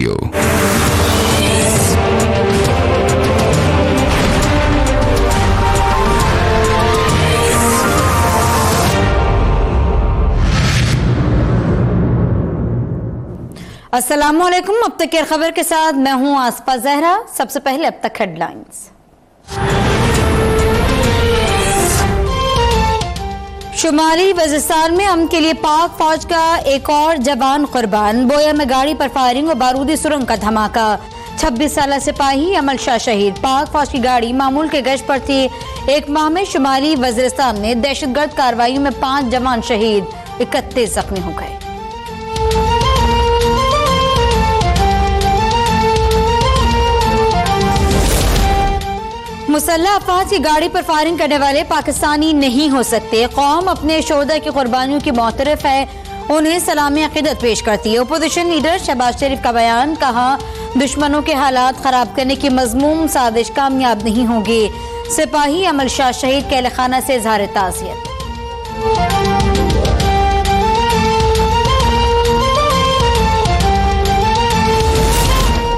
Radio. अस्सलामुअलैकुम। अब तक की खबर के साथ मैं हूं आसफा जहरा। सबसे पहले अब तक हेडलाइंस। शुमाली वज़ीरिस्तान में अमन के लिए पाक फौज का एक और जवान कुर्बान। बोया में गाड़ी पर फायरिंग और बारूदी सुरंग का धमाका। 26 साल सिपाही अमल शाह शहीद। पाक फौज की गाड़ी मामूल के गश्त पर थी। एक माह में शुमाली वज़ीरिस्तान में दहशतगर्द कार्रवाई में 5 जवान शहीद, 31 जख्मी हो गए। मुसल्लह अफवाज की गाड़ी पर फायरिंग करने वाले पाकिस्तानी नहीं हो सकते। कौम अपने शोहदा की कुर्बानियों की मोतरफ है, उन्हें सलामी अकीदत पेश करती है। अपोजिशन लीडर शहबाज शरीफ का बयान। कहा, दुश्मनों के हालात खराब करने की मजमूम साजिश कामयाब नहीं होगी। सिपाही अमल शाह शहीद के अहलखाना से इजहार ताज़ियत।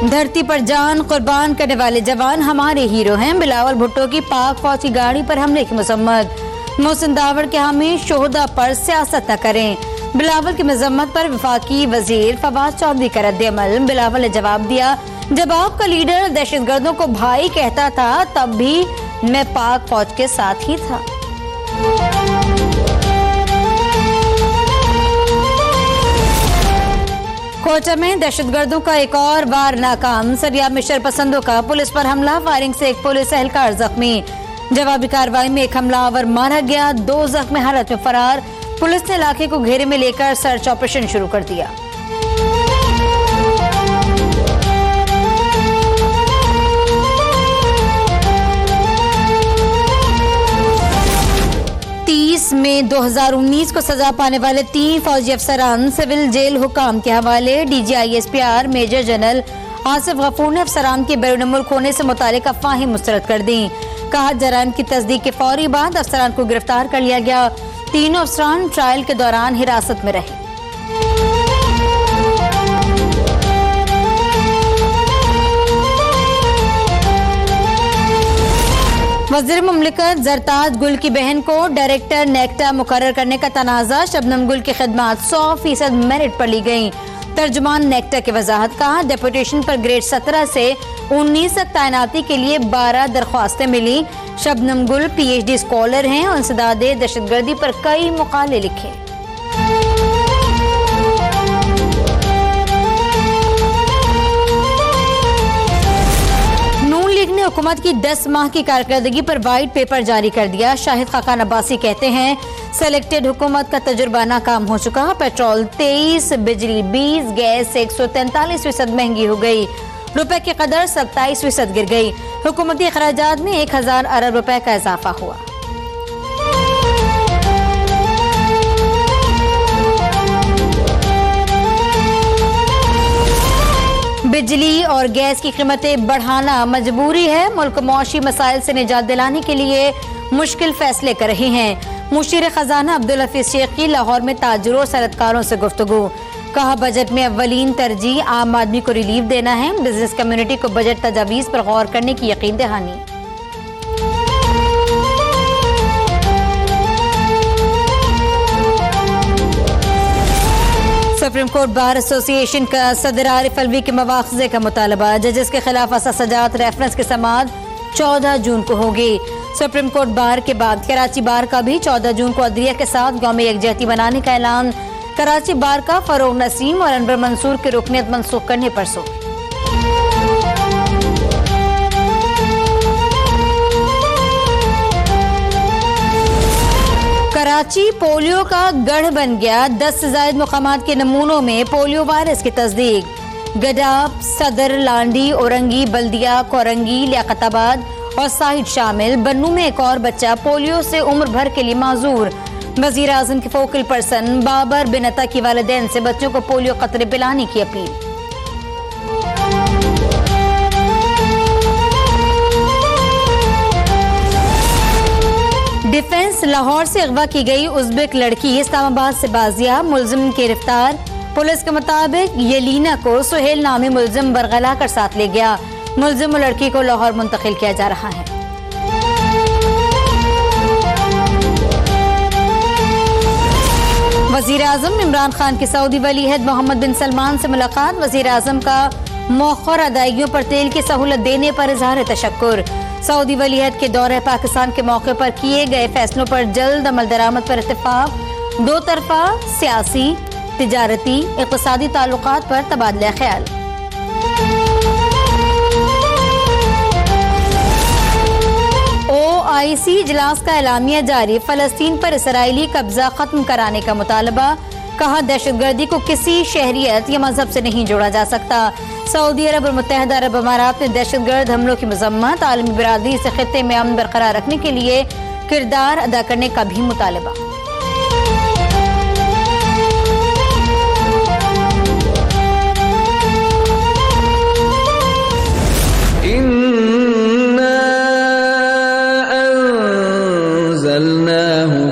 धरती पर जान कुर्बान करने वाले जवान हमारे हीरो हैं। बिलावल भुट्टो की पाक फौज की गाड़ी पर हमले की मजम्मत। मोहसिन दावड़ के हामी शोहदा पर सियासत न करें। बिलावल की मजम्मत पर वफाकी वजीर फवाद चौधरी का रद्द-ए-अमल। बिलावल ने जवाब दिया, जब आपका लीडर दहशतगर्दों को भाई कहता था तब भी मैं पाक फौज के साथ ही था। कोटा में दहशतगर्दों का एक और वार नाकाम। सरिया में शरपसंदों का पुलिस पर हमला। फायरिंग से एक पुलिस एहलकार जख्मी। जवाबी कार्रवाई में एक हमलावर मारा गया, 2 जख्मी हालत में फरार। पुलिस ने इलाके को घेरे में लेकर सर्च ऑपरेशन शुरू कर दिया। मई 2019 को सजा पाने वाले 3 फौजी अफसरान सिविल जेल हुकाम के हवाले। DGISPR major general Asif Ghafoor ने अफसरान के बैरून मुल्क होने से मुतालिक अफवाहें मुस्तरद कर दी। कहा, जराइम की तस्दीक के फौरी बाद अफसरान को गिरफ्तार कर लिया गया। तीनों अफसरान ट्रायल के दौरान हिरासत में रहे। वज़ीर मुमलिकत जरताज गुल की बहन को डायरेक्टर नेक्टा मुकर्रर करने का तनाज़ा। शबनम गुल की खिदमात 100% मेरिट पर ली गई। तर्जुमान नेक्टा की वजाहत। कहा, डेपुटेशन पर ग्रेड 17 से 19 तक तैनाती के लिए 12 दरख्वास्तें मिली। शबनम गुल PhD स्कॉलर हैं और इंसदादे दहशतगर्दी पर कई मकाले लिखे। ने हुकूमत की 10 माह की कारकर्दगी पर वाइट पेपर जारी कर दिया। शाहिद खाकान अब्बासी कहते हैं, सेलेक्टेड हुकूमत का तजुर्बा नाकाम हो चुका। पेट्रोल 23, बिजली 20, गैस 143% महंगी हो गई। रुपए की कदर 27% गिर गई। हुकूमती खराजात में 1000 अरब रुपए का इजाफा हुआ। बिजली और गैस की कीमतें बढ़ाना मजबूरी है। मुल्क मौशी मसाइल से निजात दिलाने के लिए मुश्किल फैसले कर रहे हैं। मुशीर खजाना अब्दुल हफीज शेख की लाहौर में ताजिरों और सनतकारों से गुफ्तगू। कहा, बजट में अव्वलीन तरजीह आम आदमी को रिलीफ देना है। बिजनेस कम्युनिटी को बजट तजावीज़ पर गौर करने की यकीन दहानी। सुप्रीम कोर्ट बार एसोसिएशन का सदर आरिफ अलवी के मवाख़ज़े का मुतालबा। जजेस के खिलाफ असजात रेफरेंस की समाअत 14 जून को होगी। सुप्रीम कोर्ट बार के बाद कराची बार का भी 14 जून को अदलिया के साथ कौमी यकजहती बनाने का ऐलान। कराची बार का फरोग नसीम और अनवर मंसूर की रुकनियत मनसूख करने पर सो। कराची पोलियो का गढ़ बन गया। 10 से ज़ायद मुकामात के नमूनों में पोलियो वायरस की तस्दीक। गडाब, सदर, लांडी, औरंगी, बल्दिया, कोरंगी, लियाकताबाद और साहिड शामिल। बन्नू में एक और बच्चा पोलियो से उम्र भर के लिए माजूर। वज़ीर आज़म के फोकल पर्सन बाबर बिन अता की वालिदैन से बच्चों को पोलियो कतरे पिलाने की अपील। डिफेंस लाहौर से अगवा की गई उज़्बेक लड़की इस्लामाबाद से बाजियाब। मुलजिम गिरफ्तार। पुलिस के मुताबिक ये लीना को सुहेल नामी मुलजिम बरगला कर साथ ले गया। मुलजिम लड़की को लाहौर मुंतकिल किया जा रहा है। वजीर आजम इमरान खान की सऊदी वलीअहद मोहम्मद बिन सलमान से मुलाकात। वजीर आजम का मौखर अदायगियों पर तेल की सहूलत देने पर इजहार तशक्कुर। सऊदी वलीअहद के दौरे पाकिस्तान के मौके पर किए गए फैसलों पर जल्द अमल दरामद पर इत्तेफाक। दो तरफा सियासी, तिजारती, इक़्तिसादी ताल्लुकात पर तबादला ख्याल। OIC इजलास का एलामिया जारी। फलस्तीन पर इसराइली कब्जा खत्म कराने का मुतालबा। कहा दहशतगर्दी को किसी शहरियत या मजहब से नहीं जोड़ा जा सकता। सऊदी अरब और मुत्तहिदा अरब अमारात ने दहशतगर्द हमलों की मजम्मत। आलमी बिरादरी से खित्ते में अमन बरकरार रखने के लिए किरदार अदा करने का भी मुतालबा।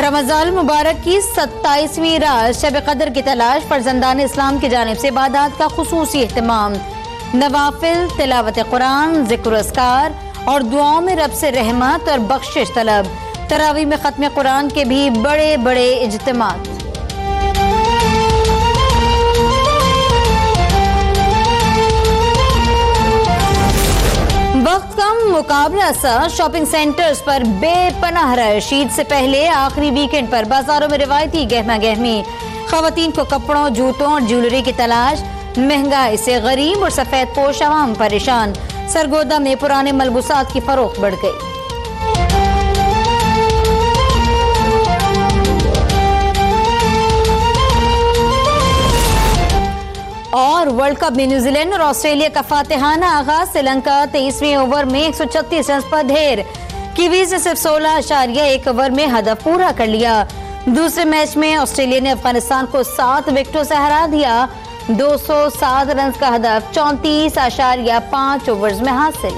रमज़ान मुबारक की 27वीं रात शब कदर की तलाश। फर्जंदान इस्लाम की जानिब से इबादत का खुसूसी एहतमाम। नवाफिल, तिलावत कुरान, जिक्र अस्कार और दुआओं में रब से रहमत और बख्शिश तलब। तरावी में खत्म कुरान के भी बड़े बड़े इज्तिमात। वक्त कम मुकाबला सा। शॉपिंग सेंटर्स पर बेपनाह रश। ईद से पहले आखिरी वीकेंड पर बाजारों में रिवायती गहमा गहमी। खवातीन को कपड़ों, जूतों और ज्वेलरी की तलाश। महंगाई से गरीब और सफेद पोश अवाम परेशान। सरगोदा में पुराने मलबूसात की फरोख्त बढ़ गई। और वर्ल्ड कप में न्यूजीलैंड और ऑस्ट्रेलिया का फातिहाना आगाज। श्रीलंका 23वें ओवर में 136 रन पर ढेर। कीवीज ने सिर्फ 16.1 ओवर में हदफ पूरा कर लिया। दूसरे मैच में ऑस्ट्रेलिया ने अफगानिस्तान को 7 विकेटों से हरा दिया। 207 रन का हदफ 34.5 ओवर्स में हासिल।